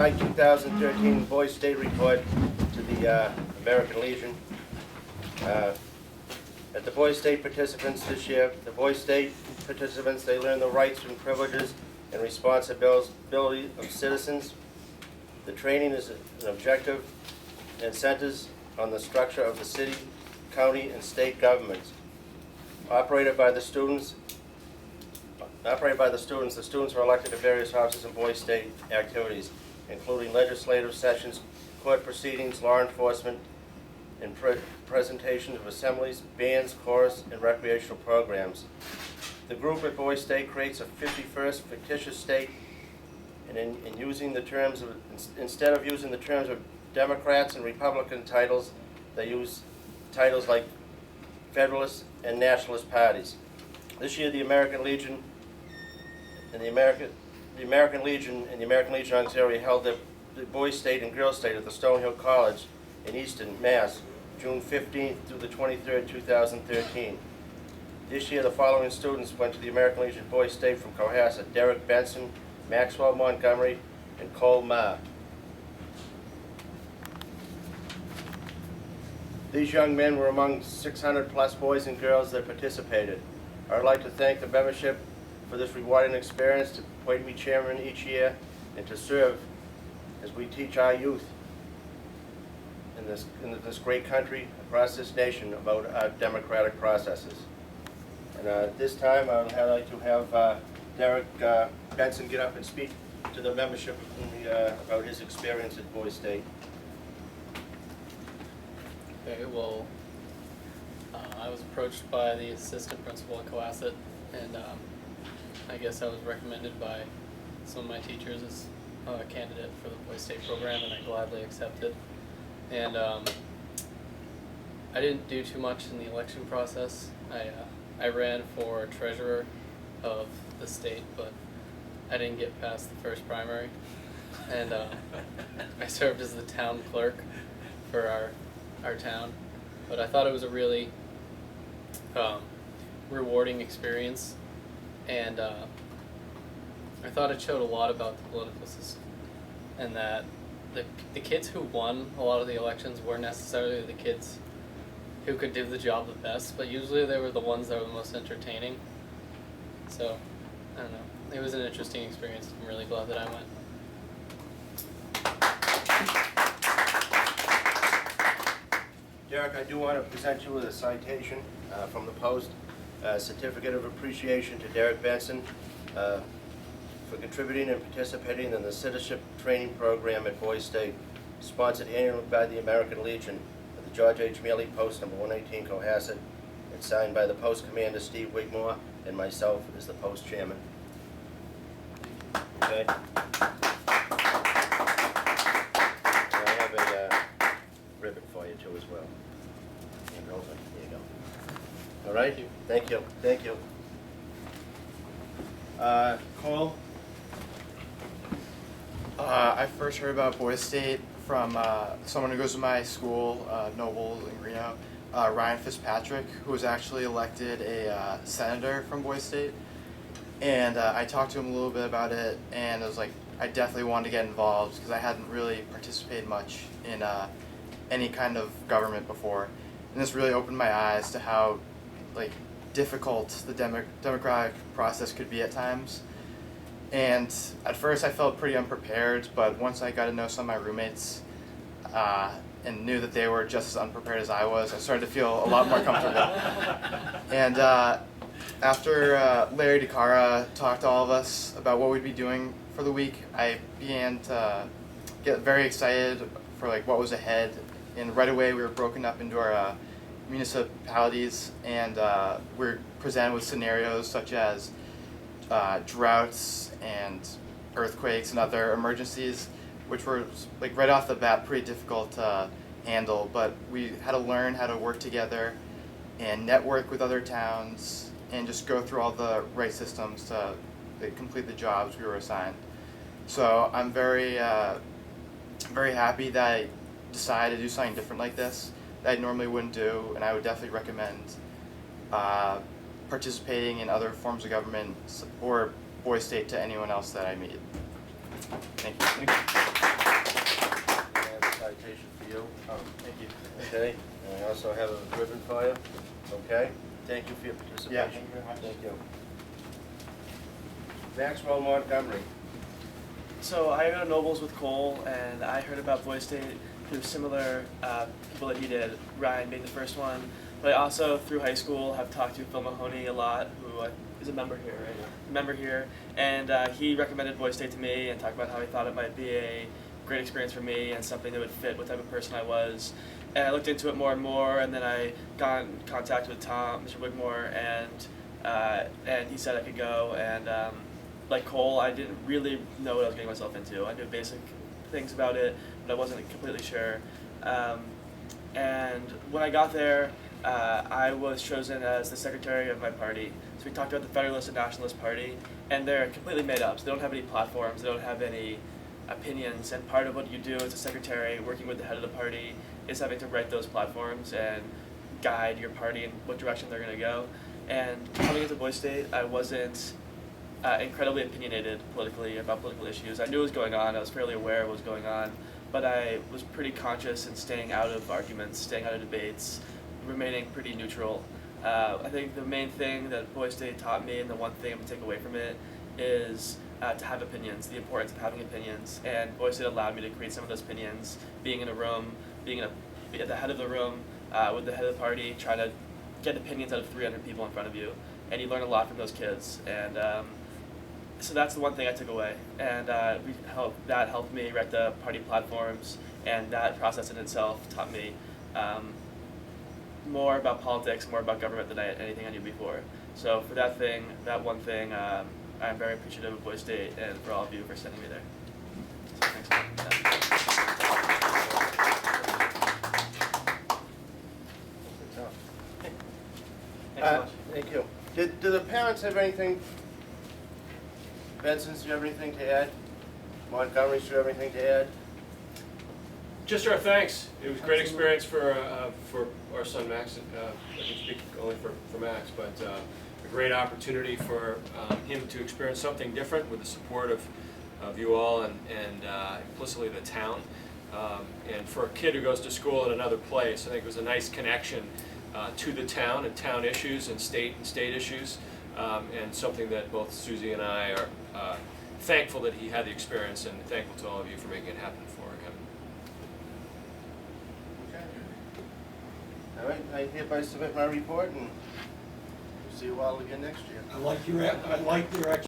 My 2013 Boys State Report to the American Legion. At the Boys State participants this year, the Boys State participants, they learn the rights and privileges and responsibility of citizens. The training is an objective and centers on the structure of the city, county, and state governments. Operated by the students, the students are elected to various offices in Boys State activities, including legislative sessions, court proceedings, law enforcement, and presentation of assemblies, bands, chorus, and recreational programs. The group at Boys State creates a 51st fictitious state, and in using the terms of, instead of using the terms of Democrats and Republican titles, they use titles like Federalist and Nationalist parties. This year, the American Legion and the American Legion Auxiliary held the Boys State and Girls State at the Stonehill College in Easton, Mass, June 15th through the 23rd, 2013. This year, the following students went to the American Legion Boys State from Cohasset: Derek Benson, Maxwell, Montgomery, and Maher. These young men were among 600 plus boys and girls that participated. I would like to thank the membership for this rewarding experience, to appoint me chairman each year, and to serve as we teach our youth in this great country, across this nation, about our democratic processes. And at this time, I would like to have Derek Benson get up and speak to the membership about his experience at Boys State. Okay, well, I was approached by the assistant principal at Cohasset, and I guess I was recommended by some of my teachers as a candidate for the Boys State program, and I gladly accepted. And I didn't do too much in the election process. I ran for treasurer of the state, but I didn't get past the first primary, and I served as the town clerk for our town. But I thought it was a really rewarding experience, and I thought it showed a lot about the political system, and that the kids who won a lot of the elections weren't necessarily the kids who could do the job the best, but usually they were the ones that were the most entertaining. So, I don't know. It was an interesting experience. I'm really glad that I went. Derek, I do want to present you with a citation from the Post, a certificate of appreciation to Derek Benson for contributing and participating in the citizenship training program at Boys State, sponsored annually by the American Legion at the George H. Mealy Post number 118 Cohasset, and signed by the Post Commander Steve Wigmore and myself as the Post Chairman. Okay. And I have a ribbon for you too as well. Here you go. All right. Thank you. Thank you. Cole. I first heard about Boys State from someone who goes to my school, Noble in Reno, Ryan Fitzpatrick, who was actually elected a senator from Boys State. And I talked to him a little bit about it, and I was like, I definitely wanted to get involved because I hadn't really participated much in any kind of government before. And this really opened my eyes to how difficult the democratic process could be at times. And at first I felt pretty unprepared, but once I got to know some of my roommates and knew that they were just as unprepared as I was, I started to feel a lot more comfortable. And after Larry DeCara talked to all of us about what we'd be doing for the week, I began to get very excited for what was ahead. And right away we were broken up into our municipalities, and we were presented with scenarios such as droughts and earthquakes and other emergencies, which were right off the bat pretty difficult to handle. But we had to learn how to work together and network with other towns and just go through all the right systems to complete the jobs we were assigned. So I'm very happy that I decided to do something different like this that I normally wouldn't do, and I would definitely recommend participating in other forms of government or Boys State to anyone else that I meet. Thank you. Okay, and I also have a ribbon for you. Okay, thank you for your participation. Yeah, thank you very much. Thank you. Maxwell, Montgomery. So I go to Nobles with Cole, and I heard about Boy State through similar people that he did, Ryan being the first one. But I also, through high school, have talked to Phil Mahoney a lot, who is a member here, right? Yeah. A member here. And he recommended Boy State to me and talked about how he thought it might be a great experience for me and something that would fit what type of person I was. And I looked into it more and more, and then I got in contact with Tom, Mr. Wigmore, and he said I could go. And like Cole, I didn't really know what I was getting myself into. I knew basic things about it, but I wasn't completely sure. And when I got there, I was chosen as the secretary of my party. So we talked about the Federalist and Nationalist Party, and they're completely made up. So they don't have any platforms, they don't have any opinions, and part of what you do as a secretary, working with the head of the party, is having to write those platforms and guide your party in what direction they're going to go. And coming into Boy State, I wasn't incredibly opinionated politically about political issues. I knew what was going on, I was fairly aware of what was going on, but I was pretty conscious in staying out of arguments, staying out of debates, remaining pretty neutral. I think the main thing that Boy State taught me, and the one thing I'm going to take away from it, is to have opinions, the importance of having opinions. And Boy State allowed me to create some of those opinions, being in a room, being at the head of the room, with the head of the party, trying to get opinions out of 300 people in front of you. And you learn a lot from those kids. And so that's the one thing I took away. And that helped me write the party platforms, and that process in itself taught me more about politics, more about government than anything I knew before. So for that one thing, I'm very appreciative of Boy State and for all of you for sending me there. So thanks. Thanks so much. Thank you. Do the parents have anything? Benson, do you have anything to add? Montgomery, do you have anything to add? Just our thanks. It was a great experience for our son Max. I can speak only for Max, but a great opportunity for him to experience something different with the support of you all and implicitly the town. And for a kid who goes to school in another place, I think it was a nice connection to the town and town issues and state issues, and something that both Susie and I are thankful that he had the experience, and thankful to all of you for making it happen for him. Okay. All right, I hereby submit my report, and we'll see you all again next year. I like your